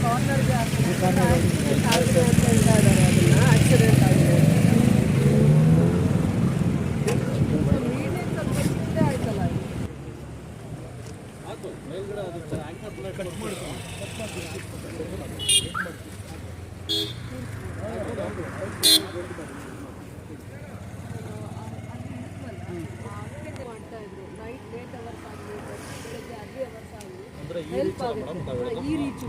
ಕಾರ್ನರ್ಗೆ accident ಆಗಿದೆ ಅಂತ ಹೇಳ್ತಾ ಇದ್ದಾರೆ. ಅದನ್ನು ಆಕ್ಸಿಡೆಂಟ್ ಆಗಿದೆ ಸ್ವಲ್ಪ ಚಿಕ್ಕದೇ ಆಯ್ತಲ್ಲ ಮಾಡ್ತಾ ಇದ್ರು. ನೈಟ್ ಲೇಟ್ ಅವರ್ಸ್ ಆಗಲಿ, ಬೆಳಗ್ಗೆ ಅರ್ಲಿ ಅವರ್ಸ್ ಆಗಲಿ ಹೆಲ್ಪ್ ಆಗುತ್ತೆ. ಈ ರೀಚ್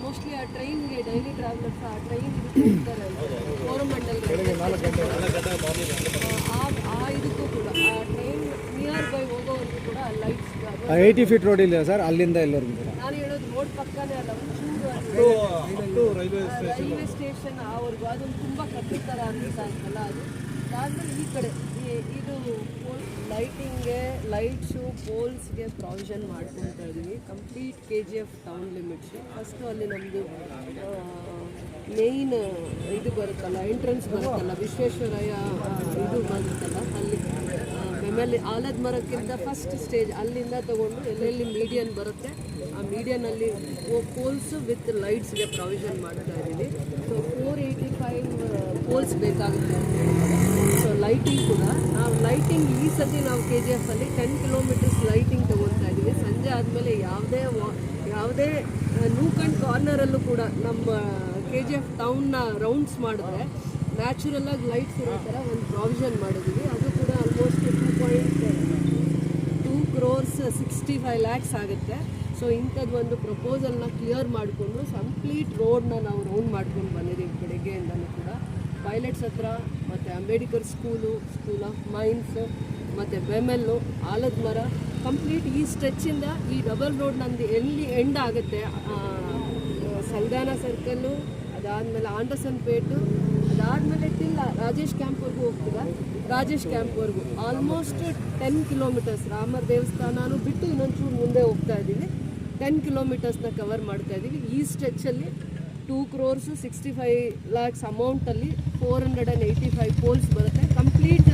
ಮೋಸ್ಟ್ಲಿ ಆ ಟ್ರೈನ್ಗೆ ಡೈಲಿ ಟ್ರಾವೆಲರ್ಸ್ ಆ ಟ್ರೈನ್ ಇರ್ತಾರೆ ಕೋರಮಂಡಲ್ ಆ ಇದಕ್ಕೂ ಕೂಡ ಆ ಟ್ರೈನ್ ನಿಯರ್ ಬೈ ಹೋಗೋವರೆಗೂ ಕೂಡ ಲೈಟ್ಸ್ 80 ಫೀಟ್ ರೋಡ್ ಇಲ್ಲ ಸರ್, ಅಲ್ಲಿಂದ ಎಲ್ಲರಿಗೂ ನಾನು ಹೇಳೋದು ರೋಡ್ ಪಕ್ಕನೇ ಅಲ್ಲ, ಒಂಚೂರು ರೈಲ್ವೆ ಸ್ಟೇಷನ್ ಅವ್ರಿಗೂ ಅದೊಂದು ತುಂಬ ಕಟ್ಟಿ ಥರ ಅನಿಸ್ತಾ ಇತ್ತಲ್ಲ. ಅದು ಅದಾದಮೇಲೆ ಈ ಕಡೆ ಇದು ಲೈಟಿಂಗ್ಗೆ, ಲೈಟ್ಸು, ಪೋಲ್ಸ್ಗೆ ಪ್ರಾವಿಷನ್ ಮಾಡ್ಕೊಳ್ತಾ ಇದ್ದೀವಿ. Complete KGF town limits. First ಅಲ್ಲಿ ನಮ್ಮದು ಮೇಯ್ನ್ ಇದು ಬರುತ್ತಲ್ಲ, ಎಂಟ್ರೆನ್ಸ್ ಬರುತ್ತಲ್ಲ, ವಿಶ್ವೇಶ್ವರಯ್ಯ ಇದು ಬರುತ್ತಲ್ಲ, ಅಲ್ಲಿ ಆಮೇಲೆ ಆಲದ ಮರಕ್ಕಿಂತ ಫಸ್ಟ್ ಸ್ಟೇಜ್ ಅಲ್ಲಿಂದ ತೊಗೊಂಡು ಎಲ್ಲೆಲ್ಲಿ ಮೀಡಿಯನ್ ಬರುತ್ತೆ ಆ ಮೀಡಿಯನಲ್ಲಿ ಪೋಲ್ಸು ವಿತ್ ಲೈಟ್ಸ್ಗೆ ಪ್ರಾವಿಷನ್ ಮಾಡ್ತಾ ಇದ್ದೀವಿ. ಸೊ 485 ಪೋಲ್ಸ್ ಬೇಕಾಗುತ್ತೆ ಅಂತ ಹೇಳಿದ್ದಾರೆ. ಸೊ ಲೈಟಿಂಗ್ ಕೂಡ ನಾವು ಲೈಟಿಂಗ್ ಈ ಸತಿ ನಾವು KGF ಅಲ್ಲಿ 10 ಕಿಲೋಮೀಟರ್ಸ್ ಲೈಟಿಂಗ್ ತೊಗೊಳ್ತಾ ಇದ್ದೀವಿ. ಸಂಜೆ ಆದಮೇಲೆ ಯಾವುದೇ ನೂಕ್ ಆ್ಯಂಡ್ ಕಾರ್ನರಲ್ಲೂ ಕೂಡ ನಮ್ಮ KGF ಟೌನ್ನ ರೌಂಡ್ಸ್ ಮಾಡಿದ್ರೆ ನ್ಯಾಚುರಲಾಗಿ ಲೈಟ್ಸ್ ಇರೋ ಥರ ಒಂದು ಪ್ರಾವಿಷನ್ ಮಾಡಿದ್ದೀವಿ. ಅದು ಕೂಡ ಆಲ್ಮೋಸ್ಟ್ 2.2 crores 65 lakhs ಆಗುತ್ತೆ. ಸೊ ಇಂಥದ್ದು ಒಂದು ಪ್ರಪೋಸಲ್ನ ಕ್ಲಿಯರ್ ಮಾಡಿಕೊಂಡು ಕಂಪ್ಲೀಟ್ ರೋಡ್ನ ನಾವು ರೌಂಡ್ ಮಾಡ್ಕೊಂಡು ಬಂದಿದ್ದೀವಿ ಬೆಳಗ್ಗೆಯಿಂದಲೂ ಕೂಡ. ಪೈಲಟ್ಸ್ ಹತ್ರ ಮತ್ತು ಅಂಬೇಡ್ಕರ್ ಸ್ಕೂಲ್ ಆಫ್ ಮೈನ್ಸ್ ಮತ್ತು ಬೆಮೆಲ್ಲು, ಆಲದ ಮರ, ಕಂಪ್ಲೀಟ್ ಈ ಸ್ಟ್ರೆಚ್ಚಿಂದ ಈ ಡಬಲ್ ರೋಡ್ ನಮ್ಮದು ಎಲ್ಲಿ ಎಂಡ್ ಆಗುತ್ತೆ, ಸಂಧಾನ ಸರ್ಕಲ್ಲು, ಅದಾದಮೇಲೆ ಆಂಡರ್ಸನ್ ಪೇಟು, ಅದಾದಮೇಲೆ ಟಿಲ್ಲ ರಾಜೇಶ್ ಕ್ಯಾಂಪ್ವರೆಗೂ ಹೋಗ್ತೀರ. ರಾಜೇಶ್ ಕ್ಯಾಂಪ್ವರೆಗೂ ಆಲ್ಮೋಸ್ಟ್ 10 ಕಿಲೋಮೀಟರ್ಸ್. ರಾಮರ ದೇವಸ್ಥಾನನೂ ಬಿಟ್ಟು ಇನ್ನೊಂಚೂರು ಮುಂದೆ ಹೋಗ್ತಾ ಇದ್ದೀವಿ. 10 ಕಿಲೋಮೀಟರ್ಸ್ನ ಕವರ್ ಮಾಡ್ತಾ ಇದ್ದೀವಿ. ಈ ಸ್ಟ್ರೆಚ್ಚಲ್ಲಿ 2 crores 65 lakhs ಅಮೌಂಟಲ್ಲಿ 485 ಪೋಲ್ಸ್ ಬರುತ್ತೆ. ಕಂಪ್ಲೀಟ್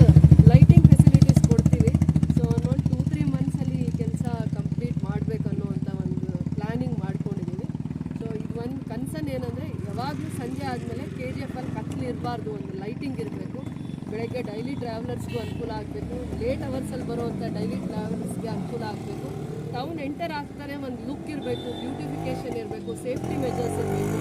ಲೈಟಿಂಗ್ ಫೆಸಿಲಿಟೀಸ್ ಕೊಡ್ತೀವಿ. ಸೊ ಒಂದು 2-3 ಮಂತ್ಸಲ್ಲಿ ಈ ಕೆಲಸ ಕಂಪ್ಲೀಟ್ ಮಾಡಬೇಕನ್ನೋವಂಥ ಒಂದು ಪ್ಲ್ಯಾನಿಂಗ್ ಮಾಡ್ಕೊಂಡಿದ್ದೀವಿ. ಸೊ ಇದು ಒಂದು ಕನ್ಸರ್ನ್ ಏನಂದರೆ, ಯಾವಾಗಲೂ ಸಂಜೆ ಆದಮೇಲೆ KGF ಅಲ್ಲಿ ಕತ್ಲು ಇರಬಾರ್ದು, ಒಂದು ಲೈಟಿಂಗ್ ಇರಬೇಕು. ಬೆಳಗ್ಗೆ ಡೈಲಿ ಟ್ರಾವೆಲರ್ಸ್ಗೂ ಅನುಕೂಲ ಆಗಬೇಕು, ಲೇಟ್ ಅವರ್ಸಲ್ಲಿ ಬರುವಂಥ ಡೈಲಿ ಟ್ರಾವೆಲರ್ಸ್ಗೆ ಅನುಕೂಲ ಆಗಬೇಕು. ಟೌನ್ ಎಂಟರ್ ಆಗ್ತಾರೆ, ಒಂದು ಲುಕ್ ಇರಬೇಕು, ಬ್ಯೂಟಿಫಿಕೇಷನ್ ಇರಬೇಕು, ಸೇಫ್ಟಿ ಮೆಜರ್ಸ್ ಇರಬೇಕು.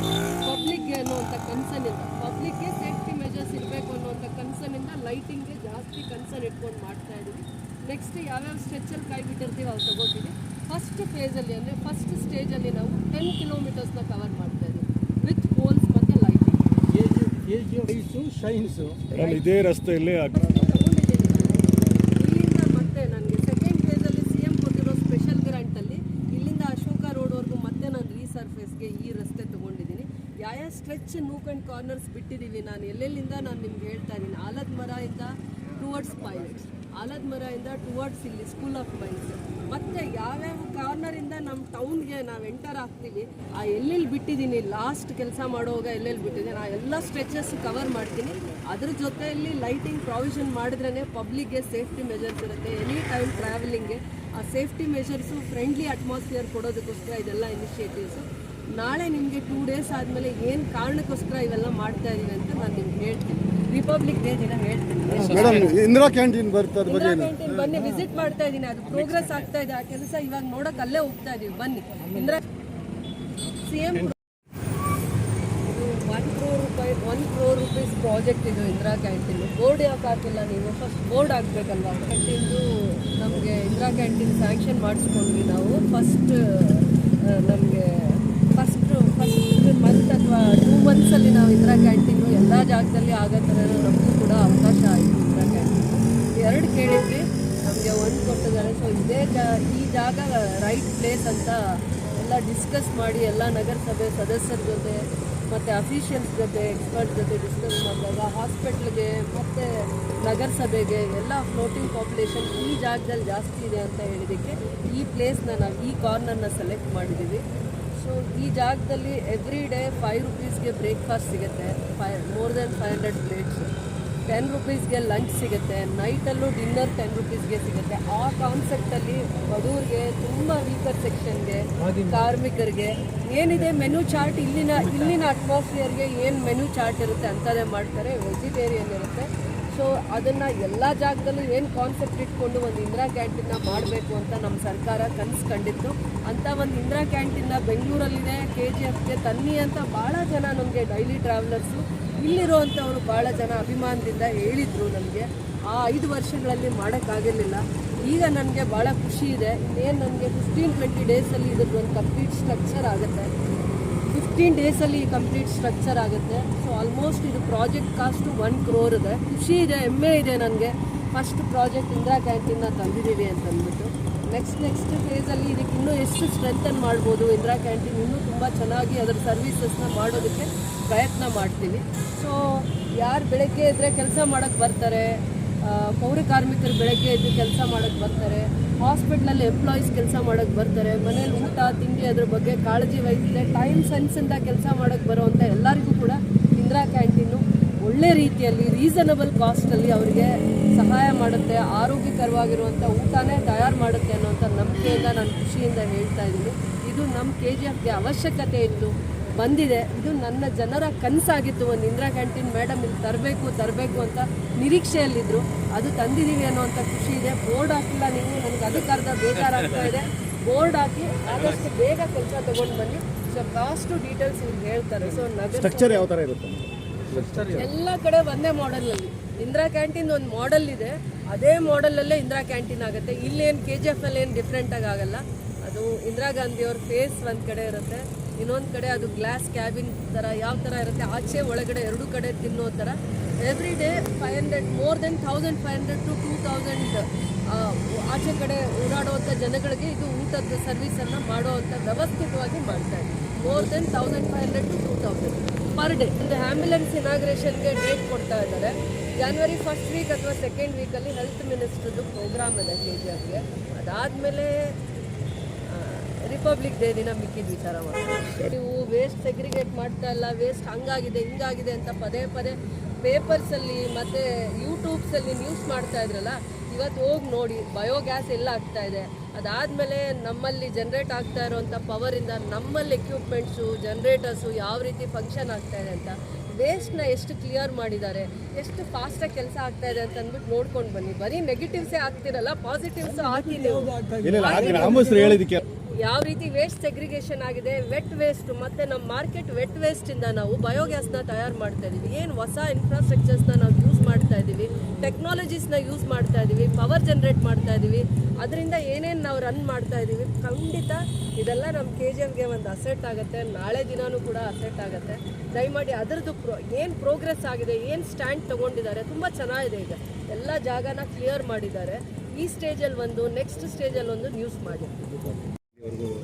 ಪಬ್ಲಿಕ್ಗೆ ಅನ್ನೋವಂಥ ಕನ್ಸರ್ನಿಂದ, ಪಬ್ಲಿಕ್ಗೆ ಸೇಫ್ಟಿ ಮೆಜರ್ಸ್ ಇರಬೇಕು ಅನ್ನೋವಂಥ ಕನ್ಸರ್ನಿಂದ ಲೈಟಿಂಗ್ಗೆ ಜಾಸ್ತಿ ಕನ್ಸರ್ನ್ ಇಟ್ಕೊಂಡು ಮಾಡ್ತಾ ಇದ್ದೀವಿ. ನೆಕ್ಸ್ಟ್ ಯಾವ್ಯಾವ ಸ್ಟ್ರೆಚ್ಚಲ್ಲಿ ಕೈ ಬಿಟ್ಟಿರ್ತೀವಿ ಅವು ತಗೋತೀವಿ. ಫಸ್ಟ್ ಫೇಸಲ್ಲಿ ಅಂದರೆ ಫಸ್ಟ್ ಸ್ಟೇಜಲ್ಲಿ ನಾವು 10 ಕಿಲೋಮೀಟರ್ಸ್ನ ಕವರ್ ಮಾಡ್ತಾ ಇದ್ದೀವಿ ವಿತ್ ಪೋಲ್ಸ್ ಮತ್ತು ಲೈಟಿಂಗ್. ಶೈನ್ಸು ಇದೇ ರಸ್ತೆಯಲ್ಲಿ ಇಲ್ಲಿಂದ ಮತ್ತೆ ನನಗೆ ಸೆಕೆಂಡ್ ಫೇಸಲ್ಲಿ CM ಕೊಟ್ಟಿರೋ ಸ್ಪೆಷಲ್ ಗ್ರಾಂಟಲ್ಲಿ ಇಲ್ಲಿಂದ ಅಶೋಕ ರೋಡ್ವರೆಗೂ ಮತ್ತೆ ನಾನು ರೀಸರ್ಫೇಸ್ಗೆ ಈ ರಸ್ತೆ ತೊಗೊಂಡಿದ್ದೀನಿ. ಯಾವ ಸ್ಟ್ರೆಚ್ ನೂಕ್ ಆ್ಯಂಡ್ ಕಾರ್ನರ್ಸ್ ಬಿಟ್ಟಿದ್ದೀವಿ ನಾನು ಎಲ್ಲೆಲ್ಲಿಂದ ನಾನು ನಿಮ್ಗೆ ಹೇಳ್ತಾ ಇದ್ದೀನಿ. ಆಲದ ಮರದಿಂದ ಟುವರ್ಡ್ಸ್ ಪೈಲಟ್ಸ್, ಆಲದ ಮರದಿಂದ ಟುವರ್ಡ್ಸ್ ಇಲ್ಲಿ ಸ್ಕೂಲ್ ಆಫ್ ಮೈನ್ಸ್, ಮತ್ತು ಯಾವ್ಯಾವ ಕಾರ್ನರಿಂದ ನಮ್ಮ ಟೌನ್ಗೆ ನಾವು ಎಂಟರ್ ಆಗ್ತೀವಿ ಆ ಎಲ್ಲೆಲ್ಲಿ ಬಿಟ್ಟಿದ್ದೀನಿ, ಲಾಸ್ಟ್ ಕೆಲಸ ಮಾಡುವಾಗ ಎಲ್ಲೆಲ್ಲಿ ಬಿಟ್ಟಿದ್ದೀನಿ ಆ ಎಲ್ಲ ಸ್ಟ್ರೆಚಸ್ ಕವರ್ ಮಾಡ್ತೀನಿ. ಅದ್ರ ಜೊತೆಯಲ್ಲಿ ಲೈಟಿಂಗ್ ಪ್ರಾವಿಷನ್ ಮಾಡಿದ್ರೇ ಪಬ್ಲಿಕ್ಗೆ ಸೇಫ್ಟಿ ಮೆಜರ್ಸ್ ಇರುತ್ತೆ. ಎನಿ ಟೈಮ್ ಟ್ರಾವೆಲಿಂಗ್ಗೆ ಆ ಸೇಫ್ಟಿ ಮೆಜರ್ಸು, ಫ್ರೆಂಡ್ಲಿ ಅಟ್ಮಾಸ್ಫಿಯರ್ ಕೊಡೋದಕ್ಕೋಸ್ಕರ ಇದೆಲ್ಲ ಇನಿಷಿಯೇಟಿವ್ಸು. ನಾಳೆ ನಿಮಗೆ 2 days ಆದಮೇಲೆ ಏನು ಕಾರಣಕ್ಕೋಸ್ಕರ ಇವೆಲ್ಲ ಮಾಡ್ತಾ ಇದ್ದೀವಿ ಅಂತ ನಾನು ನಿಮ್ಗೆ ಹೇಳ್ತೀನಿ. ರಿಪಬ್ಲಿಕ್ ಡೇ ದಿನ ಹೇಳ್ತೀನಿ. ಇಂದಿರಾ ಕ್ಯಾಂಟೀನ್ ಬರ್ತದೆ, ಇಂದಿರಾ ಕ್ಯಾಂಟೀನ್ ಬನ್ನಿ, ವಿಸಿಟ್ ಮಾಡ್ತಾ ಇದ್ದೀನಿ. ಅದು ಪ್ರೋಗ್ರೆಸ್ ಆಗ್ತಾ ಇದೆ ಆ ಕೆಲಸ. ಇವಾಗ ನೋಡೋಕೆ ಅಲ್ಲೇ ಹೋಗ್ತಾ ಇದೀವಿ, ಬನ್ನಿ. Indira CM 1 crore rupees project ಇದು ಇಂದಿರಾ ಕ್ಯಾಂಟೀನ್. ಬೋರ್ಡ್ ಯಾಕೆ ಹಾಕಿಲ್ಲ ನೀವು? First board ಹಾಕ್ಬೇಕಲ್ವಾ. ಕ್ಯಾಂಟೀನ್ದು ನಮಗೆ ಇಂದಿರಾ ಕ್ಯಾಂಟೀನ್ ಸ್ಯಾಂಕ್ಷನ್ ಮಾಡಿಸ್ಕೊಂಡ್ವಿ ನಾವು. ಫಸ್ಟ್ ನಮಗೆ ಫಸ್ಟ್ ಮಂತ್ ಅಥವಾ 2 monthsಲ್ಲಿ ನಾವು ಇಂದಿರಾ ಕ್ಯಾಂಟೀನು ಎಲ್ಲ ಜಾಗದಲ್ಲಿ ಆಗೋ ಥರ ನಮಗೂ ಕೂಡ ಅವಕಾಶ ಆಯಿತು. ಇಂದಿರಾ ಕ್ಯಾಂಟೀನ್ 2 ಕೇಳಿದ್ವಿ, ನಮಗೆ 1 ಕೊಟ್ಟಿದ್ದಾರೆ. ಸೊ ಈ ಜಾಗ ರೈಟ್ ಪ್ಲೇಸ್ ಅಂತ ಎಲ್ಲ ಡಿಸ್ಕಸ್ ಮಾಡಿ ಎಲ್ಲ ನಗರಸಭೆ ಸದಸ್ಯರ ಜೊತೆ ಮತ್ತು ಅಫಿಷಿಯಲ್ಸ್ ಜೊತೆ, ಎಕ್ಸ್ಪರ್ಟ್ ಜೊತೆ ಡಿಸ್ಕಸ್ ಮಾಡಿದಾಗ ಹಾಸ್ಪಿಟ್ಲಿಗೆ ಮತ್ತು ನಗರಸಭೆಗೆ ಎಲ್ಲ ಫ್ಲೋಟಿಂಗ್ ಪಾಪ್ಯುಲೇಷನ್ ಈ ಜಾಗದಲ್ಲಿ ಜಾಸ್ತಿ ಇದೆ ಅಂತ ಹೇಳಿದ್ದಕ್ಕೆ ಈ ಪ್ಲೇಸ್ನ ನಾವು ಈ ಕಾರ್ನರ್ನ ಸೆಲೆಕ್ಟ್ ಮಾಡಿದ್ದೀವಿ. ಸೊ ಈ ಜಾಗದಲ್ಲಿ ಎವ್ರಿ ಡೇ 5 rupeesಗೆ ಬ್ರೇಕ್ಫಾಸ್ಟ್ ಸಿಗುತ್ತೆ. More than 500 plates. 10 ರುಪೀಸ್ಗೆ ಲಂಚ್ ಸಿಗುತ್ತೆ, ನೈಟಲ್ಲೂ ಡಿನ್ನರ್ 10 ರುಪೀಸ್ಗೆ ಸಿಗುತ್ತೆ. ಆ ಕಾನ್ಸೆಪ್ಟಲ್ಲಿ ಬಡವ್ರಿಗೆ, ತುಂಬ ವೀಕರ್ ಸೆಕ್ಷನ್ಗೆ, ಕಾರ್ಮಿಕರಿಗೆ ಏನಿದೆ ಮೆನು ಚಾರ್ಟ್, ಇಲ್ಲಿನ ಅಟ್ಮಾಸ್ಫಿಯರ್ಗೆ ಏನು ಮೆನು ಚಾರ್ಟ್ ಇರುತ್ತೆ ಅಂಥದ್ದೇ ಮಾಡ್ತಾರೆ. ವೆಜಿಟೇರಿಯನ್ ಇರುತ್ತೆ. ಸೊ ಅದನ್ನು ಎಲ್ಲ ಜಾಗದಲ್ಲೂ ಏನು ಕಾನ್ಸೆಪ್ಟ್ ಇಟ್ಕೊಂಡು ಒಂದು ಇಂದಿರಾ ಕ್ಯಾಂಟೀನ್ನ ಮಾಡಬೇಕು ಅಂತ ನಮ್ಮ ಸರ್ಕಾರ ಕನಸು ಕಂಡಿತ್ತು. ಅಂಥ ಒಂದು ಇಂದಿರಾ ಕ್ಯಾಂಟೀನ್ನ ಬೆಂಗಳೂರಲ್ಲಿದೆ, KGFಗೆ ತನ್ನಿ ಅಂತ ಭಾಳ ಜನ ನಮಗೆ ಡೈಲಿ ಟ್ರಾವೆಲರ್ಸು ಇಲ್ಲಿರೋವಂಥವ್ರು ಭಾಳ ಜನ ಅಭಿಮಾನದಿಂದ ಹೇಳಿದರು ನನಗೆ. ಆ 5 ವರ್ಷಗಳಲ್ಲಿ ಮಾಡೋಕ್ಕಾಗಿರಲಿಲ್ಲ. ಈಗ ನನಗೆ ಭಾಳ ಖುಷಿ ಇದೆ. ಇನ್ನೇನು ನನಗೆ 15-20 ಡೇಸಲ್ಲಿ ಇದ್ರದ್ದು ಒಂದು ಕಂಪ್ಲೀಟ್ ಸ್ಟ್ರಕ್ಚರ್ ಆಗುತ್ತೆ. 15 ಡೇಸಲ್ಲಿ ಈ ಕಂಪ್ಲೀಟ್ ಸ್ಟ್ರಕ್ಚರ್ ಆಗುತ್ತೆ. ಸೊ ಆಲ್ಮೋಸ್ಟ್ ಇದು ಪ್ರಾಜೆಕ್ಟ್ ಕಾಸ್ಟು 1 crore ಇದೆ. ಖುಷಿ ಇದೆ, ಹೆಮ್ಮೆ ಇದೆ ನನಗೆ. ಫಸ್ಟ್ ಪ್ರಾಜೆಕ್ಟ್ ಇಂದಿರಾ ಕ್ಯಾಂಟೀನ್ನ ತಂದಿದ್ದೀವಿ ಅಂತಂದ್ಬಿಟ್ಟು ನೆಕ್ಸ್ಟ್ ಫೇಸಲ್ಲಿ ಇದಕ್ಕೆ ಇನ್ನೂ ಎಷ್ಟು ಸ್ಟ್ರೆಂಥನ್ ಮಾಡ್ಬೋದು, ಇಂದಿರಾ ಕ್ಯಾಂಟೀನ್ ಇನ್ನೂ ತುಂಬ ಚೆನ್ನಾಗಿ ಅದರ ಸರ್ವೀಸಸ್ನ ಮಾಡೋದಕ್ಕೆ ಪ್ರಯತ್ನ ಮಾಡ್ತೀವಿ. ಸೊ ಯಾರು ಬೆಳಗ್ಗೆ ಇದ್ದರೆ ಕೆಲಸ ಮಾಡೋಕ್ಕೆ ಬರ್ತಾರೆ, ಪೌರ ಕಾರ್ಮಿಕರು ಬೆಳಗ್ಗೆ ಎದ್ದು ಕೆಲಸ ಮಾಡೋಕ್ಕೆ ಬರ್ತಾರೆ, ಹಾಸ್ಪಿಟ್ಲಲ್ಲಿ ಎಂಪ್ಲಾಯೀಸ್ ಕೆಲಸ ಮಾಡೋಕ್ಕೆ ಬರ್ತಾರೆ, ಮನೇಲಿ ಊಟ ತಿಂಡಿ ಅದ್ರ ಬಗ್ಗೆ ಕಾಳಜಿ ವಹಿಸಿದೆ ಟೈಮ್ ಸೆನ್ಸಿಂದ ಕೆಲಸ ಮಾಡೋಕ್ಕೆ ಬರೋವಂಥ ಎಲ್ಲರಿಗೂ ಕೂಡ ಇಂದಿರಾ ಕ್ಯಾಂಟೀನು ಒಳ್ಳೆ ರೀತಿಯಲ್ಲಿ ರೀಸನಬಲ್ ಕಾಸ್ಟಲ್ಲಿ ಅವರಿಗೆ ಸಹಾಯ ಮಾಡುತ್ತೆ, ಆರೋಗ್ಯಕರವಾಗಿರುವಂಥ ಊಟನೇ ತಯಾರು ಮಾಡುತ್ತೆ ಅನ್ನೋಂಥ ನಂಬಿಕೆಯಿಂದ ನಾನು ಖುಷಿಯಿಂದ ಹೇಳ್ತಾ ಇದ್ದೀನಿ. ಇದು ನಮ್ಮ KGFಗೆ ಅವಶ್ಯಕತೆ ಇತ್ತು, ಬಂದಿದೆ. ಇದು ನನ್ನ ಜನರ ಕನಸಾಗಿತ್ತು, ಒಂದು ಇಂದಿರಾ ಕ್ಯಾಂಟೀನ್ ಮೇಡಮ್ ಇಲ್ಲಿ ತರಬೇಕು ಅಂತ ನಿರೀಕ್ಷೆಯಲ್ಲಿದ್ದರು. ಅದು ತಂದಿದ್ದೀವಿ ಅನ್ನೋವಂಥ ಖುಷಿ ಇದೆ. ಬೋರ್ಡ್ ಹಾಕಿಲ್ಲ ನೀವು, ನನಗೆ ಅದಕ್ಕೆ ಅರ್ಧ ಬೇಜಾರಾಗ್ತಾ ಇದೆ. ಬೋರ್ಡ್ ಹಾಕಿ ಆದಷ್ಟು ಬೇಗ ಕೆಲಸ ತೊಗೊಂಡು ಬನ್ನಿ. ಸೊ ಕಾಸ್ಟು ಡೀಟೇಲ್ಸ್ ಇವ್ರು ಹೇಳ್ತಾರೆ. ಸೊ ಸ್ಟ್ರಕ್ಚರ್ ಯಾವ ಥರ ಇರುತ್ತೆ? ಎಲ್ಲ ಕಡೆ ಒಂದೇ ಮಾಡೆಲಲ್ಲಿ ಇಂದಿರಾ ಕ್ಯಾಂಟೀನ್ ಒಂದು ಮಾಡೆಲ್ ಇದೆ, ಅದೇ ಮಾಡೆಲಲ್ಲೇ ಇಂದಿರಾ ಕ್ಯಾಂಟೀನ್ ಆಗುತ್ತೆ. ಇಲ್ಲೇನು KGF ಅಲ್ಲಿ ಏನು ಡಿಫ್ರೆಂಟಾಗಿ ಆಗಲ್ಲ. ಅದು ಇಂದಿರಾ ಗಾಂಧಿಯವ್ರ ಫೇಸ್ ಒಂದು ಕಡೆ ಇರುತ್ತೆ, ಇನ್ನೊಂದು ಕಡೆ ಅದು ಗ್ಲಾಸ್ ಕ್ಯಾಬಿನ್ ಥರ ಯಾವ ಥರ ಇರುತ್ತೆ, ಆಚೆ ಒಳಗಡೆ 2 ಕಡೆ ತಿನ್ನೋ ಥರ. Every day 500 more than 1500 to 2000 ಆಚೆ ಕಡೆ ಓಡಾಡುವಂಥ ಜನಗಳಿಗೆ ಇದು ಊಟದ ಸರ್ವಿಸನ್ನು ಮಾಡುವಂಥ ವ್ಯವಸ್ಥಿತವಾಗಿ ಮಾಡ್ತಾ ಇದೆ. More than 1500 to 2000 per day. ಒಂದು ಆ್ಯಂಬುಲೆನ್ಸ್ ಇನಾಗ್ರೇಷನ್ಗೆ ಡೇಟ್ ಕೊಡ್ತಾ ಇದ್ದಾರೆ. January 1st ವೀಕ್ ಅಥವಾ 2nd ವೀಕಲ್ಲಿ ಹೆಲ್ತ್ ಮಿನಿಸ್ಟ್ರದ್ದು ಪ್ರೋಗ್ರಾಮ್ ಇದೆ KGFಗೆ. ಅದಾದಮೇಲೆ ರಿಪಬ್ಲಿಕ್ ಡೇ ದಿನ ಮಿಕ್ಕಿದ ವಿಚಾರ ಮಾಡ್ತಾರೆ. ನೀವು ವೇಸ್ಟ್ ಸೆಗ್ರಿಗೇಟ್ ಮಾಡ್ತಾ ಇಲ್ಲ, ವೇಸ್ಟ್ ಹಂಗಾಗಿದೆ ಹಿಂಗಾಗಿದೆ ಅಂತ ಪದೇ ಪೇಪರ್ಸಲ್ಲಿ ಮತ್ತು ಯೂಟ್ಯೂಬ್ಸಲ್ಲಿ ನ್ಯೂಸ್ ಮಾಡ್ತಾ ಇದ್ರಲ್ಲ, ಇವತ್ತು ಹೋಗಿ ನೋಡಿ ಬಯೋಗ್ಯಾಸ್ ಎಲ್ಲ ಆಗ್ತಾ ಇದೆ. ಅದಾದಮೇಲೆ ನಮ್ಮಲ್ಲಿ ಜನ್ರೇಟ್ ಆಗ್ತಾ ಇರೋವಂಥ ಪವರಿಂದ ನಮ್ಮಲ್ಲಿ ಎಕ್ವಿಪ್ಮೆಂಟ್ಸು ಜನ್ರೇಟರ್ಸು ಯಾವ ರೀತಿ ಫಂಕ್ಷನ್ ಆಗ್ತಾ ಇದೆ ಅಂತ, ವೇಸ್ಟ್ನ ಎಷ್ಟು ಕ್ಲಿಯರ್ ಮಾಡಿದ್ದಾರೆ, ಎಷ್ಟು ಫಾಸ್ಟಾಗಿ ಕೆಲಸ ಆಗ್ತಾ ಇದೆ ಅಂತ ಅಂದ್ಬಿಟ್ಟು ನೋಡ್ಕೊಂಡು ಬನ್ನಿ. ಬರೀ ನೆಗೆಟಿವ್ಸೇ ಆಗ್ತಿರಲ್ಲ, ಪಾಸಿಟಿವ್ಸು ಹಾಕಿ ನೀವು ಯಾವ ರೀತಿ ವೇಸ್ಟ್ ಸೆಗ್ರಿಗೇಷನ್ ಆಗಿದೆ. ವೆಟ್ ವೇಸ್ಟ್ ಮತ್ತು ನಮ್ಮ ಮಾರ್ಕೆಟ್ ವೆಟ್ ವೇಸ್ಟಿಂದ ನಾವು ಬಯೋಗ್ಯಾಸ್ನ ತಯಾರು ಮಾಡ್ತಾ ಇದ್ದೀವಿ. ಏನು ಹೊಸ ಇನ್ಫ್ರಾಸ್ಟ್ರಕ್ಚರ್ಸ್ನ ನಾವು ಯೂಸ್ ಮಾಡ್ತಾ ಇದ್ದೀವಿ, ಟೆಕ್ನಾಲಜೀಸ್ನ ಯೂಸ್ ಮಾಡ್ತಾ ಇದ್ದೀವಿ, ಪವರ್ ಜನ್ರೇಟ್ ಮಾಡ್ತಾ ಇದ್ದೀವಿ. ಅದರಿಂದ ಏನೇನು ನಾವು ರನ್ ಮಾಡ್ತಾ ಇದ್ದೀವಿ, ಖಂಡಿತ ಇದೆಲ್ಲ ನಮ್ಮ KGFಗೆ ಒಂದು ಅಸೆಟ್ ಆಗುತ್ತೆ. ನಾಳೆ ದಿನಾನೂ ಕೂಡ ಅಸೆಟ್ ಆಗುತ್ತೆ. ದಯಮಾಡಿ ಅದರದ್ದು ಏನು ಪ್ರೋಗ್ರೆಸ್ ಆಗಿದೆ, ಏನು ಸ್ಟ್ಯಾಂಡ್ ತೊಗೊಂಡಿದ್ದಾರೆ, ತುಂಬ ಚೆನ್ನಾಗಿದೆ. ಈಗ ಎಲ್ಲ ಜಾಗನ ಕ್ಲಿಯರ್ ಮಾಡಿದ್ದಾರೆ. ಈ ಸ್ಟೇಜಲ್ಲಿ ಒಂದು, ನೆಕ್ಸ್ಟ್ ಸ್ಟೇಜಲ್ಲಿ ಒಂದು ನ್ಯೂಸ್ ಮಾಡಿ.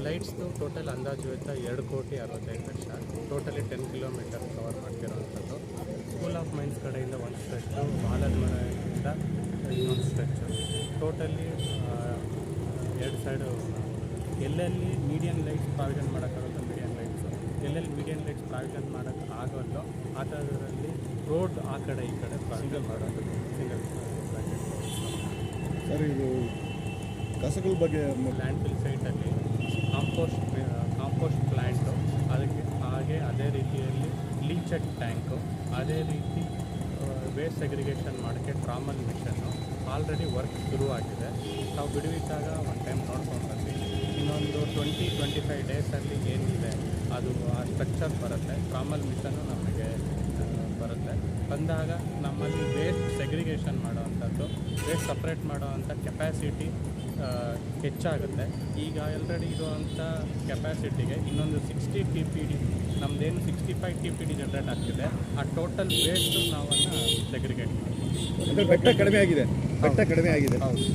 ಲೈಟ್ಸ್ದು ಟೋಟಲ್ ಅಂದಾಜು ವೆಚ್ಚ 2,65,00,000. ಟೋಟಲಿ 10 ಕಿಲೋಮೀಟರ್ ಕವರ್ ಮಾಡ್ತಿರೋವಂಥದ್ದು. ಸ್ಕೂಲ್ ಆಫ್ ಮೈನ್ಸ್ ಕಡೆಯಿಂದ ಒಂದು ಸ್ಟ್ರೆಚ್ಚು, ಬಾಲದ ಮನೆಯಿಂದ ಇನ್ನೊಂದು ಸ್ಟ್ರೆಚ್ಚು. ಟೋಟಲಿ 2 ಸೈಡು ಎಲ್ಲೆಲ್ಲಿ ಮೀಡಿಯನ್ ಲೈಟ್ಸ್ ಪ್ರಾವಿಷನ್ ಮಾಡೋಕ್ಕಾಗುತ್ತೋ ಮೀಡಿಯನ್ ಲೈಟ್ಸು, ಎಲ್ಲೆಲ್ಲಿ ಮೀಡಿಯನ್ ಲೈಟ್ಸ್ ಪ್ರಾವಿಷನ್ ಮಾಡೋಕ್ಕೆ ಆಗೋಲ್ಲೋ ಆ ಥರದಲ್ಲಿ ರೋಡ್ ಆ ಕಡೆ ಈ ಕಡೆ ಪ್ರಾವಿಷನ್ ಮಾಡೋದು ಸಿಂಗಲ್ ಸರ್. ಇದು ಕಸಗಳ ಬಗ್ಗೆ ಲ್ಯಾಂಡ್ ಫಿಲ್ ಸೈಟಲ್ಲಿ ಕಾಂಪೋಸ್ಟ್ ಪ್ಲ್ಯಾಂಟು, ಅದಕ್ಕೆ ಹಾಗೆ ಅದೇ ರೀತಿಯಲ್ಲಿ ಲೀಚೆಡ್ ಟ್ಯಾಂಕು, ಅದೇ ರೀತಿ ವೇಸ್ಟ್ ಸೆಗ್ರಿಗೇಷನ್ ಮಾಡೋಕ್ಕೆ ಟ್ರಾಮಲ್ ಮಿಷನ್ನು ಆಲ್ರೆಡಿ ವರ್ಕ್ ಶುರುವಾಗಿದೆ. ನಾವು ಬಿಡುವಿದ್ದಾಗ ಒಂದು ಟೈಮ್ ನೋಡ್ಕೊಂಡು ಬಂದ್ವಿ. ಇನ್ನೊಂದು 20-25 ಡೇಸಲ್ಲಿ ಏನಿದೆ ಅದು ಆ ಸ್ಟ್ರಕ್ಚರ್ ಬರುತ್ತೆ. ಟ್ರಾಮಲ್ ಮಿಷನ್ನು ನಮಗೆ ಬರುತ್ತೆ. ಬಂದಾಗ ನಮ್ಮಲ್ಲಿ ವೇಸ್ಟ್ ಸೆಗ್ರಿಗೇಷನ್ ಮಾಡೋವಂಥದ್ದು, ವೇಸ್ಟ್ ಸಪ್ರೇಟ್ ಮಾಡೋವಂಥ ಕೆಪ್ಯಾಸಿಟಿ ಹೆಚ್ಚಾಗುತ್ತೆ. ಈಗ ಆಲ್ರೆಡಿ ಇರುವಂಥ ಕೆಪ್ಯಾಸಿಟಿಗೆ ಇನ್ನೊಂದು 60 TPD, ನಮ್ಮದೇನು 65 TPD ಜನ್ರೇಟ್ ಆಗ್ತಿದೆ, ಆ ಟೋಟಲ್ ವೇಸ್ಟು ನಾವನ್ನು ಸೆಗ್ರಿಗೇಟ್ ಮಾಡ್ತೀವಿ. ಬೆಟ್ಟ ಕಡಿಮೆ ಆಗಿದೆ. ಹೌದು,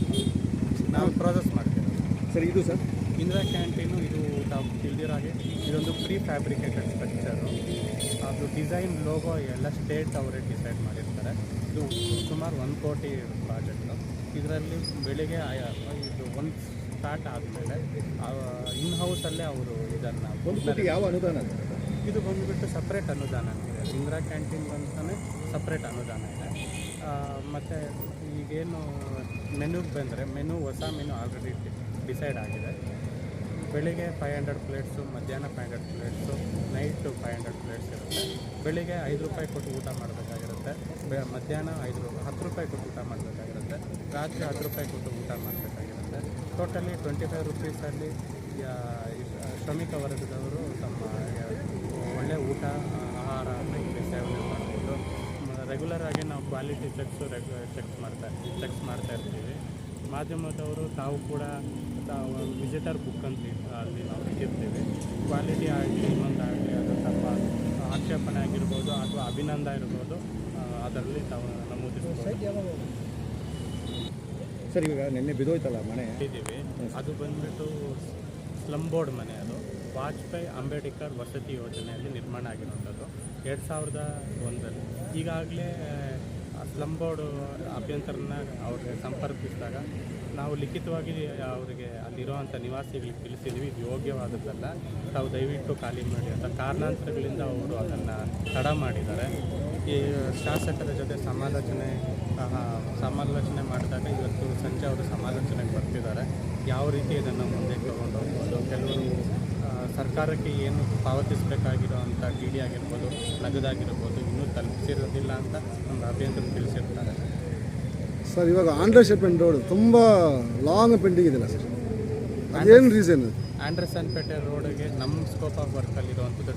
ನಾವು ಪ್ರೋಸೆಸ್ ಮಾಡ್ತೀವಿ. ಸರ್ ಇದು ಸರ್ ಇಂದಿರಾ ಕ್ಯಾಂಟೀನು ಇದು ತಾವು ತಿಳಿದಿರಾಗೆ ಇದೊಂದು ಪ್ರೀ ಫ್ಯಾಬ್ರಿಕೇಟೆಡ್ ಸ್ಟ್ರಕ್ಚರು. ಅದು ಡಿಸೈನ್ ಲೋಗೋ ಎಲ್ಲ ಸ್ಟೇಟ್ ಅವರೇ ಡಿಸೈಡ್ ಮಾಡಿರ್ತಾರೆ. ಇದು ಸುಮಾರು 1 ಕೋಟಿ ಪ್ರಾಜೆಕ್ಟು. ಇದರಲ್ಲಿ ಬೆಳಿಗ್ಗೆ ಇದು ಒಂದು ಸ್ಟಾರ್ಟ್ ಆದಮೇಲೆ ಇನ್ ಹೌಸಲ್ಲೇ ಅವರು ಇದನ್ನು ಯಾವ ಅನುದಾನ ಇದು ಬಂದುಬಿಟ್ಟು ಸಪ್ರೇಟ್ ಅನುದಾನ ಇದೆ. ಇಂದಿರಾ ಕ್ಯಾಂಟೀನ್ ಅಂತಲೇ ಸಪ್ರೇಟ್ ಅನುದಾನ ಇದೆ. ಮತ್ತು ಈಗೇನು ಮೆನುಗೆ ಬಂದರೆ ಹೊಸ ಮೆನು ಆಲ್ರೆಡಿ ಡಿಸೈಡ್ ಆಗಿದೆ. ಬೆಳಿಗ್ಗೆ 500 ಪ್ಲೇಟ್ಸು, ಮಧ್ಯಾಹ್ನ 500 ಪ್ಲೇಟ್ಸು, ನೈಟು 500 ಪ್ಲೇಟ್ಸ್ ಇರುತ್ತೆ. ಬೆಳಿಗ್ಗೆ 5 ರೂಪಾಯಿ ಕೊಟ್ಟು ಊಟ ಮಾಡಬೇಕಾಗಿರುತ್ತೆ, ಮಧ್ಯಾಹ್ನ 10 ರೂಪಾಯಿ ಕೊಟ್ಟು ಊಟ ಮಾಡಬೇಕಾಗಿರುತ್ತೆ, ರಾತ್ರಿ 10 ರೂಪಾಯಿ ಕೊಟ್ಟು ಊಟ ಮಾಡಬೇಕಾಗಿರುತ್ತೆ. ಟೋಟಲಿ 25 ರುಪೀಸಲ್ಲಿ ಶ್ರಮಿಕ ವರ್ಗದವರು ತಮ್ಮ ಒಳ್ಳೆಯ ಊಟ, ಆಹಾರ ಸೇವನೆ ಮಾಡ್ಬೋದು. ರೆಗ್ಯುಲರ್ ಆಗಿ ನಾವು ಕ್ವಾಲಿಟಿ ಚೆಕ್ಸ್ ಮಾಡ್ತಾ ಇರ್ತೀವಿ. ಮಾಧ್ಯಮದವರು ತಾವು ಕೂಡ ವಿಸಿಟರ್ ಬುಕ್ ಅಂತ ಅಲ್ಲಿ ನಾವು ಇಟ್ಟಿರ್ತೀವಿ. ಕ್ವಾಲಿಟಿ ಆಗಲಿ ಇನ್ನೊಂದಾಗಲಿ ಅದು ತಮ್ಮ ಆಕ್ಷೇಪಣೆ ಆಗಿರ್ಬೋದು ಅಥವಾ ಅಭಿನಂದ ಇರ್ಬೋದು, ಅದರಲ್ಲಿ ತಾವು ನಮೂದಿಸ್ಬೋದು. ಸರ್, ಇವಾಗ ನಿನ್ನೆ ಬಿದ್ದೋಯ್ತಲ್ಲ ಮನೆ ಇದ್ದೀವಿ, ಅದು ಬಂದುಬಿಟ್ಟು ಸ್ಲಮ್ ಬೋರ್ಡ್ ಮನೆ. ಅದು ವಾಜಪೇಯಿ ಅಂಬೇಡ್ಕರ್ ವಸತಿ ಯೋಜನೆಯಲ್ಲಿ ನಿರ್ಮಾಣ ಆಗಿರುವಂಥದ್ದು 2001ರಲ್ಲಿ. ಈಗಾಗಲೇ ಸ್ಲಮ್ ಬೋರ್ಡು ಅಭ್ಯಂತರನ ಅವ್ರಿಗೆ ಸಂಪರ್ಕಿಸಿದಾಗ ನಾವು ಲಿಖಿತವಾಗಿ ಅವರಿಗೆ ಅಲ್ಲಿರುವಂಥ ನಿವಾಸಿಗಳಿಗೆ ತಿಳಿಸಿದ್ವಿ, ಇದು ಯೋಗ್ಯವಾದದ್ದಲ್ಲ, ತಾವು ದಯವಿಟ್ಟು ಖಾಲಿ ಮಾಡಿ ಅಂತ. ಕಾರಣಾಂತರಗಳಿಂದ ಅವರು ಅದನ್ನು ತಡ ಮಾಡಿದ್ದಾರೆ. ಈ ಶಾಸಕರ ಜೊತೆ ಸಮಾಲೋಚನೆ ಮಾಡಿದಾಗ ಇವತ್ತು ಸಂಜೆ ಅವರು ಸಮಾಲೋಚನೆಗೆ ಬರ್ತಿದ್ದಾರೆ. ಯಾವ ರೀತಿ ಇದನ್ನು ಮುಂದೆ ತಗೊಂಡು ಹೋಗ್ಬೋದು, ಕೆಲವರು ಸರ್ಕಾರಕ್ಕೆ ಏನು ಪಾವತಿಸಬೇಕಾಗಿರೋವಂಥ ಡಿ ಆಗಿರ್ಬೋದು, ನಗದಾಗಿರ್ಬೋದು ಇನ್ನೂ ತಲುಪಿಸಿರೋದಿಲ್ಲ ಅಂತ ನಮ್ಮ ಅಭ್ಯಂತರ ತಿಳಿಸಿರ್ತಾರೆ. ಸರ್, ಇವಾಗ ಆಂಡ್ರಸನ್ ಪೇಟೆ ರೋಡ್ ತುಂಬ ಲಾಂಗ್ ಪೆಂಡಿಂಗ್ ಇದೆಯಲ್ಲ ಸರ್, ಅದೇನು ರೀಸನ್? ಆಂಡರ್ಸನ್ ಪೇಟೆ ರೋಡ್ಗೆ ನಮ್ಮ ಸ್ಕೋಪ್ ಆಫ್ ವರ್ಕಲ್ಲಿರುವಂಥದ್ದು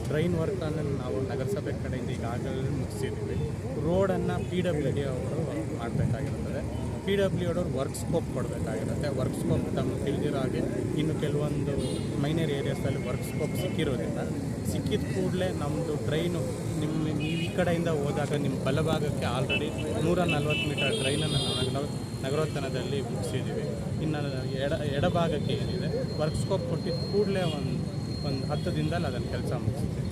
ಡ್ರೈನ್ ವರ್ಕನ್ನು ನಾವು ನಗರಸಭೆ ಕಡೆಯಿಂದ ಈಗಾಗಲೇ ಮುಗಿಸಿದ್ದೀವಿ. ರೋಡನ್ನು PWD ಅವರು ಮಾಡಬೇಕಾಗಿರುತ್ತದೆ. PWD ಅವರು ವರ್ಕ್ ಸ್ಕೋಪ್ ಕೊಡಬೇಕಾಗಿರುತ್ತೆ. ವರ್ಕ್ ಸ್ಕೋಪ್ ತಮ್ಮ ತಿಳಿದಿರೋ ಹಾಗೆ ಇನ್ನು ಕೆಲವೊಂದು ಮೈನರ್ ಏರಿಯಾಸಲ್ಲಿ ವರ್ಕ್ ಸ್ಕೋಪ್ ಸಿಕ್ಕಿದ ಕೂಡಲೇ ನಮ್ಮದು ಡ್ರೈನು ನೀವು ಈ ಕಡೆಯಿಂದ ಹೋದಾಗ ನಿಮ್ಮ ಬಲಭಾಗಕ್ಕೆ ಆಲ್ರೆಡಿ 140 ಮೀಟರ್ ಡ್ರೈನನ್ನು ನಾವು ನಗರೋತ್ಥಾನದಲ್ಲಿ ಮುಗಿಸಿದ್ದೀವಿ. ಇನ್ನು ಎಡಭಾಗಕ್ಕೆ ಏನಿದೆ ವರ್ಕ್ ಸ್ಕೋಪ್ ಕೊಟ್ಟಿದ್ದ ಕೂಡಲೇ ಒಂದು 10 ದಿನದಲ್ಲಿ ಅದನ್ನು ಕೆಲಸ ಮುಗಿಸ್ತೀವಿ.